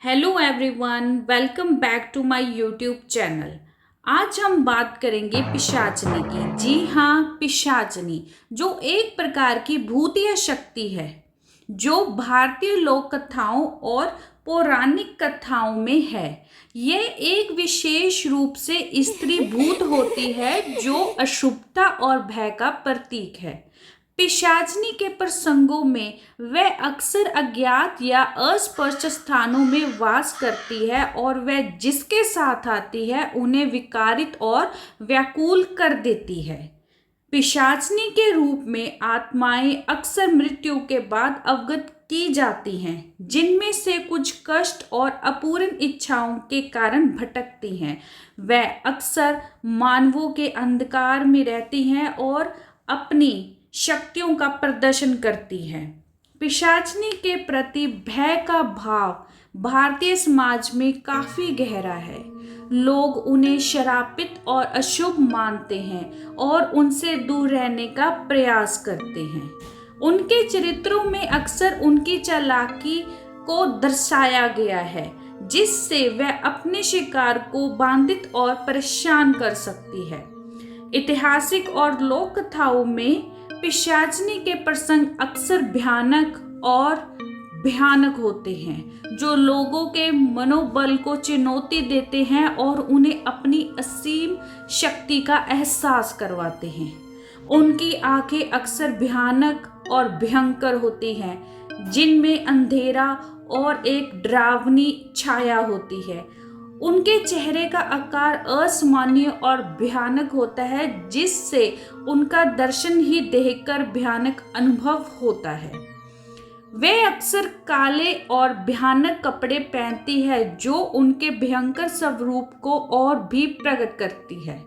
Hello everyone, welcome back to my YouTube channel. आज हम बात करेंगे पिशाचनी की। जी हाँ, पिशाचनी जो एक प्रकार की भूतिया शक्ति है जो भारतीय लोक कथाओं और पौराणिक कथाओं में है। यह एक विशेष रूप से स्त्री भूत होती है जो अशुभता और भय का प्रतीक है। पिशाचनी के प्रसंगों में वह अक्सर अज्ञात या अस्पष्ट स्थानों में वास करती है और वह जिसके साथ आती है उन्हें विकारित और व्याकुल कर देती है। पिशाचनी के रूप में आत्माएं अक्सर मृत्यु के बाद अवगत की जाती हैं, जिनमें से कुछ कष्ट और अपूर्ण इच्छाओं के कारण भटकती हैं। वह अक्सर मानवों के अंधकार में रहती हैं और अपनी शक्तियों का प्रदर्शन करती है। पिशाचनी के प्रति भय का भाव भारतीय समाज में काफी गहरा है। लोग उन्हें श्रापित और अशुभ मानते हैं और उनसे दूर रहने का प्रयास करते हैं। उनके चरित्रों में अक्सर उनकी चालाकी को दर्शाया गया है, जिससे वह अपने शिकार को बाधित और परेशान कर सकती है। ऐतिहासिक और लोक कथाओं में पिशाचनी के प्रसंग अक्सर भयानक होते हैं, जो लोगों के मनोबल को चुनौती देते हैं और उन्हें अपनी असीम शक्ति का एहसास करवाते हैं। उनकी आंखें अक्सर भयानक और भयंकर होती हैं, जिनमें अंधेरा और एक डरावनी छाया होती है। उनके चेहरे का आकार असामान्य और भयानक होता है, जिससे उनका दर्शन ही देखकर भयानक अनुभव होता है। वे अक्सर काले और भयानक कपड़े पहनती है, जो उनके भयंकर स्वरूप को और भी प्रकट करती है।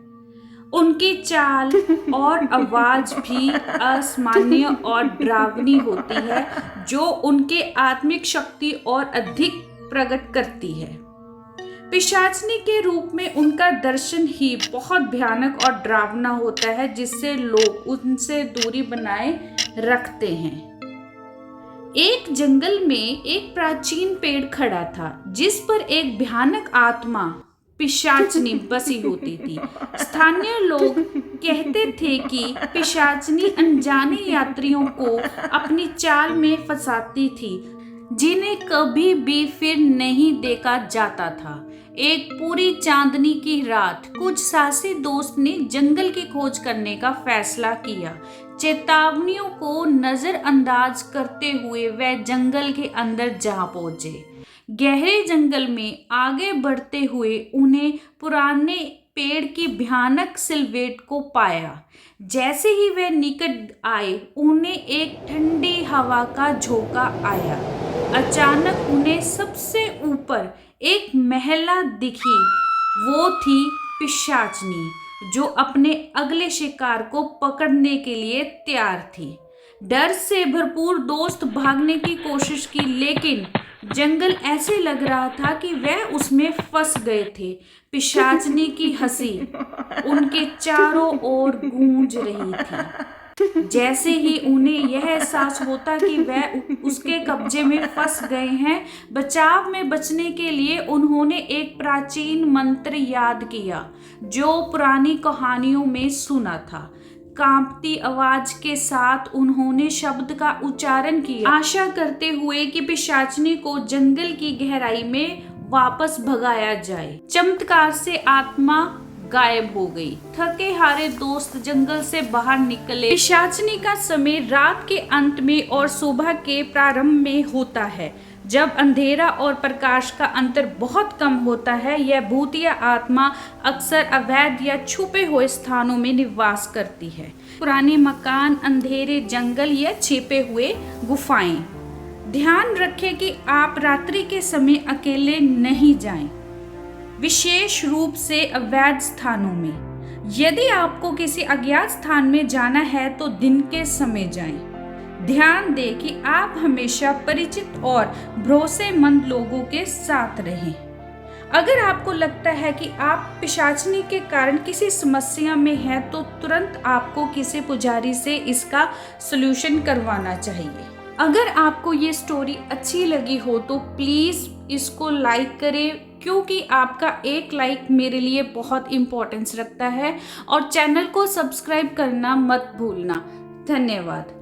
उनकी चाल और आवाज भी असामान्य और डरावनी होती है, जो उनके आत्मिक शक्ति और अधिक प्रकट करती है। पिशाचनी के रूप में उनका दर्शन ही बहुत भयानक और डरावना होता है, जिससे लोग उनसे दूरी बनाए रखते हैं। एक जंगल में एक प्राचीन पेड़ खड़ा था, जिस पर एक भयानक आत्मा पिशाचनी बसी होती थी। स्थानीय लोग कहते थे कि पिशाचनी अनजाने यात्रियों को अपनी चाल में फंसाती थी, जिन्हें कभी भी फिर नहीं देखा जाता था। एक पूरी चांदनी की रात कुछ साहसी दोस्त ने जंगल की खोज करने का फैसला किया। चेतावनियों को नजरअंदाज करते हुए वह जंगल के अंदर जा पहुंचे। गहरे जंगल में आगे बढ़ते हुए उन्हें पुराने पेड़ की भयानक सिलवेट को पाया। जैसे ही वे निकट आए, उन्हें एक ठंडी हवा का झोंका आया। अचानक उन्हें सबसे ऊपर एक महिला दिखी। वो थी पिशाचनी, जो अपने अगले शिकार को पकड़ने के लिए तैयार थी। डर से भरपूर दोस्त भागने की कोशिश की, लेकिन जंगल ऐसे लग रहा था कि वह उसमें फंस गए थे। पिशाचनी की हंसी उनके चारों ओर गूंज रही थी। जैसे ही उन्हें यह एहसास होता कि वह उसके कब्जे में फंस गए हैं, बचाव में बचने के लिए उन्होंने एक प्राचीन मंत्र याद किया, जो पुरानी कहानियों में सुना था। कांपती आवाज के साथ उन्होंने शब्द का उच्चारण किया, आशा करते हुए कि पिशाचनी को जंगल की गहराई में वापस भगाया जाए। चमत्कार से आत्मा गायब हो गई। थके हारे दोस्त जंगल से बाहर निकले। पिशाचनी का समय रात के अंत में और सुबह के प्रारंभ में होता है, जब अंधेरा और प्रकाश का अंतर बहुत कम होता है। यह भूतिया आत्मा अक्सर अवैध या छुपे हुए स्थानों में निवास करती है। पुराने मकान, अंधेरे जंगल या छिपे हुए गुफाएं। ध्यान रखें कि आप रात्रि के समय अकेले नहीं जाएं, विशेष रूप से अवैध स्थानों में। यदि आपको किसी अज्ञात स्थान में जाना है तो दिन के समय जाएं। ध्यान दें कि आप हमेशा परिचित और भरोसेमंद लोगों के साथ रहें। अगर आपको लगता है कि आप पिशाचनी के कारण किसी समस्या में हैं, तो तुरंत आपको किसी पुजारी से इसका सलूशन करवाना चाहिए। अगर आपको ये स्टोरी अच्छी लगी हो तो प्लीज़ इसको लाइक करें, क्योंकि आपका एक लाइक मेरे लिए बहुत इम्पोर्टेंस रखता है। और चैनल को सब्सक्राइब करना मत भूलना। धन्यवाद।